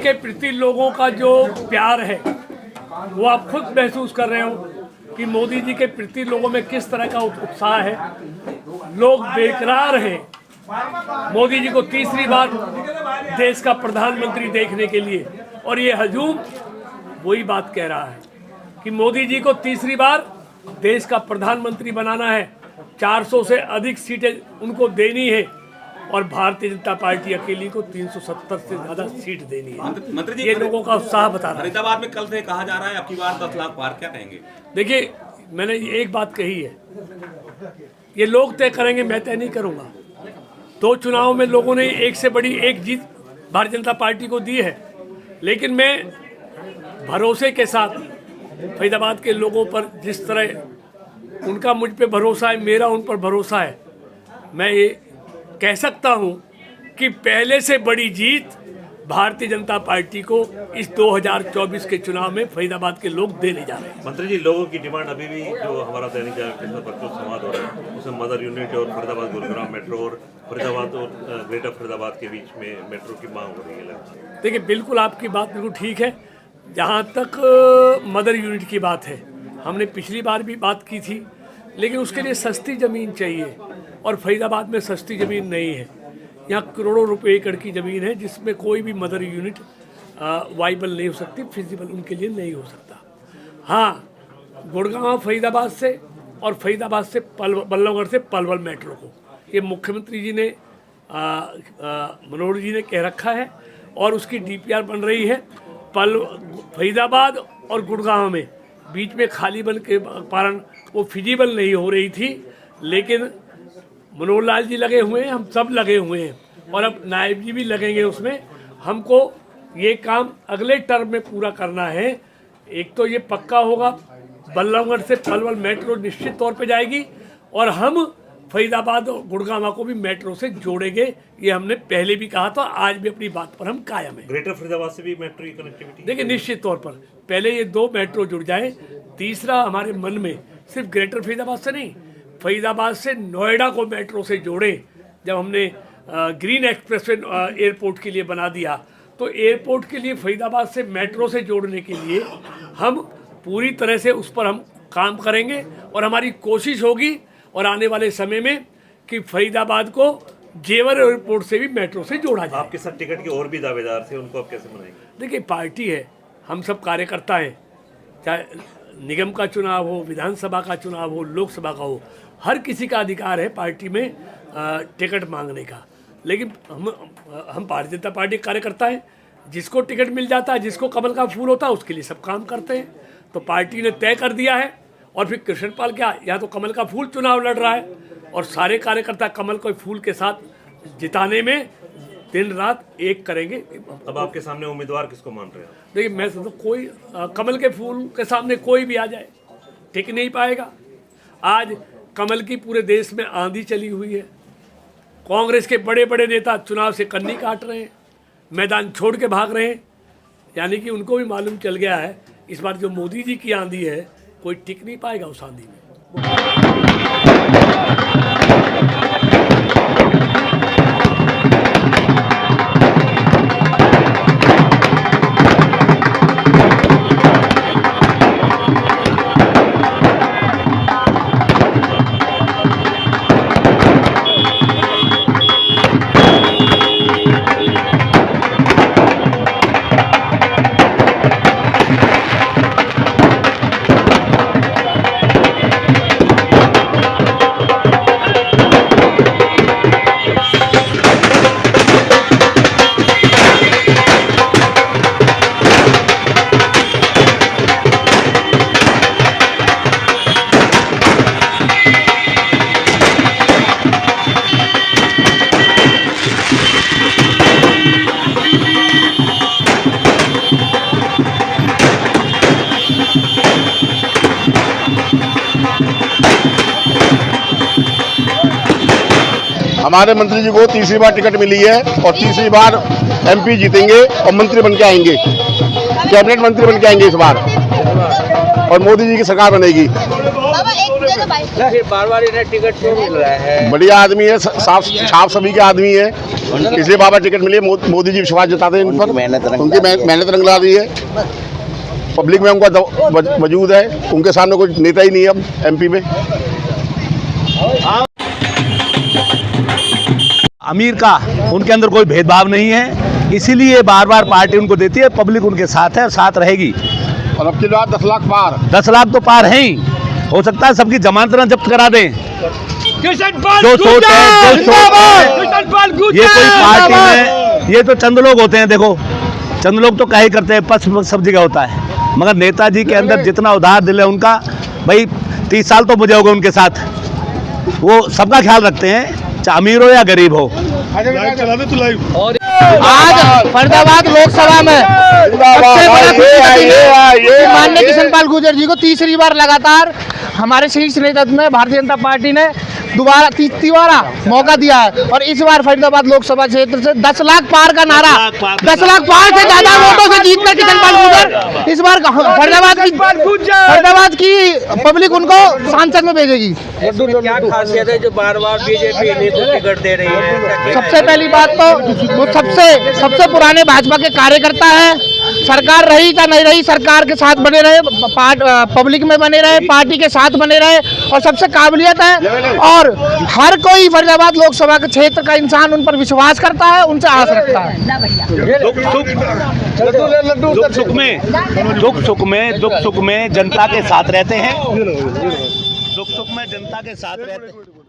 के प्रति लोगों का जो प्यार है वो आप खुद महसूस कर रहे हो कि मोदी जी के प्रति लोगों में किस तरह का उत्साह है। लोग बेकरार हैं मोदी जी को तीसरी बार देश का प्रधानमंत्री देखने के लिए, और ये हजूम वही बात कह रहा है कि मोदी जी को तीसरी बार देश का प्रधानमंत्री बनाना है, 400 से अधिक सीटें उनको देनी है और भारतीय जनता पार्टी अकेली को 370 से ज्यादा सीट देनी है। मंत्री जी, ये लोगों का उत्साह बता रहा है। फरीदाबाद में कल से कहा जा रहा है अब की बार 10 लाख पार, क्या कहेंगे? देखिए, मैंने एक बात कही है, ये लोग तय करेंगे, मैं तय नहीं करूंगा। 2 चुनाव में लोगों ने एक से बड़ी एक जीत भारतीय जनता पार्टी को दी है, लेकिन मैं भरोसे के साथ फरीदाबाद के लोगों पर जिस तरह उनका मुझ पे भरोसा है, मेरा उन पर भरोसा है, मैं ये कह सकता हूं कि पहले से बड़ी जीत भारतीय जनता पार्टी को इस 2024 के चुनाव में फरीदाबाद के लोग देने जा रहे हैं। मंत्री जी, लोगों की डिमांड अभी भी जो हमारा दैनिक जागरण पर जो संवाद हो रहा है उसमें मदर यूनिट और फरीदाबाद गुरुग्राम मेट्रो और फरीदाबाद और ग्रेटर फरीदाबाद के बीच में मेट्रो की मांग हो रही है। देखिए, बिल्कुल आपकी बात बिल्कुल ठीक है। जहाँ तक मदर यूनिट की बात है, हमने पिछली बार भी बात की थी, लेकिन उसके लिए सस्ती ज़मीन चाहिए और फरीदाबाद में सस्ती ज़मीन नहीं है। यहाँ करोड़ों रुपए एकड़ की ज़मीन है जिसमें कोई भी मदर यूनिट वाइबल नहीं हो सकती, फिजिबल उनके लिए नहीं हो सकता। हाँ, गुड़गांव फरीदाबाद से और फरीदाबाद से बल्लभगढ़ से पलवल मेट्रो को ये मुख्यमंत्री जी ने मनोहर जी ने कह रखा है और उसकी DPR बन रही है। फरीदाबाद और गुड़गांव में बीच में खाली बन के कारण वो फिजिबल नहीं हो रही थी, लेकिन मनोहर लाल जी लगे हुए हैं, हम सब लगे हुए हैं और अब नायब जी भी लगेंगे उसमें। हमको ये काम अगले टर्म में पूरा करना है। एक तो ये पक्का होगा, बल्लभगढ़ से पलवल मेट्रो निश्चित तौर पे जाएगी और हम फरीदाबाद और गुड़गांव को भी मेट्रो से जोड़ेंगे। ये हमने पहले भी कहा था, आज भी अपनी बात पर हम कायम हैं। ग्रेटर फरीदाबाद से भी मेट्रो की कनेक्टिविटी देखिए, निश्चित तौर पर पहले ये 2 मेट्रो जुड़ जाए। तीसरा, हमारे मन में सिर्फ ग्रेटर फरीदाबाद से नहीं, फरीदाबाद से नोएडा को मेट्रो से जोड़ें। जब हमने ग्रीन एक्सप्रेसवे एयरपोर्ट के लिए बना दिया, तो एयरपोर्ट के लिए फरीदाबाद से मेट्रो से जोड़ने के लिए हम पूरी तरह से उस पर हम काम करेंगे और हमारी कोशिश होगी और आने वाले समय में कि फरीदाबाद को जेवर एयरपोर्ट से भी मेट्रो से जोड़ा जाए। आपके साथ टिकट के और भी दावेदार थे, उनको आप कैसे मनाएंगे? देखिए, पार्टी है, हम सब कार्यकर्ता हैं, चाहे निगम का चुनाव हो, विधानसभा का चुनाव हो, लोकसभा का हो, हर किसी का अधिकार है पार्टी में टिकट मांगने का। लेकिन हम भारतीय जनता पार्टी कार्यकर्ता हैं, जिसको टिकट मिल जाता है, जिसको कमल का फूल होता है, उसके लिए सब काम करते हैं। तो पार्टी ने तय कर दिया है और फिर कृष्णपाल क्या, या तो कमल का फूल चुनाव लड़ रहा है और सारे कार्यकर्ता कमल के फूल के साथ जिताने में दिन रात एक करेंगे। अब आपके सामने उम्मीदवार किसको मान रहे हैं? देखिए, मैं समझता हूँ कोई कमल के फूल के सामने कोई भी आ जाए टिक नहीं पाएगा। आज कमल की पूरे देश में आंधी चली हुई है। कांग्रेस के बड़े बड़े नेता चुनाव से कन्नी काट रहे हैं, मैदान छोड़ के भाग रहे हैं, यानी कि उनको भी मालूम चल गया है इस बार जो मोदी जी की आंधी है, कोई टिक नहीं पाएगा उस आंधी में। हमारे मंत्री जी को तीसरी बार टिकट मिली है और तीसरी बार MP जीतेंगे और मंत्री बन के आएंगे, कैबिनेट मंत्री बन के आएंगे इस बार, और मोदी जी की सरकार बनेगी। बार-बार इन्हें टिकट क्यों मिल रहा है? बढ़िया आदमी है, साफ सभी के आदमी है, इसलिए बाबा टिकट मिली है। मोदी जी विश्वास जताते हैं इन पर, उनकी मेहनत रंग ला रही है। पब्लिक में उनका वजूद है, उनके सामने कोई नेता ही नहीं है अब एमपी में। अमीर का उनके अंदर कोई भेदभाव नहीं है, इसीलिए बार बार पार्टी उनको देती है। पब्लिक उनके साथ है और साथ रहेगी। और अब की बात 10 लाख पार, 10 लाख तो पार हैं ही। हो सकता है सबकी जमानत न जब्त करा दें। जो सोच है, ये कोई पार्टी में, ये तो चंद लोग होते हैं। देखो, चंद लोग तो क्या ही करते हैं, पक्ष सब जगह होता है। मगर नेताजी के अंदर जितना उदार दिल है उनका, भाई 30 साल तो मुझे हो गए उनके साथ, वो सबका ख्याल रखते हैं, चाहे अमीर हो या गरीब हो। आज फरीदाबाद लोकसभा में सबसे बड़ा खुशी माननीय किशन पाल गुर्जर जी को तीसरी बार लगातार हमारे शीर्ष नेतृत्व में भारतीय जनता पार्टी ने दोबारा तीसरा मौका दिया है। और इस बार फरीदाबाद लोकसभा क्षेत्र से 10 लाख पार का नारा, 10 लाख पार से ज्यादा वोटों से जीतकर किशन पाल गुर्जर इस बार फरीदाबाद की पब्लिक उनको सांसद में भेजेगी। क्या खासियत है जो बार बार बीजेपी टिकट दे रही है? सबसे पहली बात तो वो सबसे पुराने भाजपा के कार्यकर्ता है। सरकार रही या नहीं रही, सरकार के साथ बने रहे, पब्लिक में बने रहे, पार्टी के साथ बने रहे, और सबसे काबिलियत है। और हर कोई फरीदाबाद लोकसभा के क्षेत्र का इंसान उन पर विश्वास करता है, उनसे आस रखता है। दुख सुख में जनता के साथ रहते हैं। दुख सुख में जनता के साथ रहते हैं।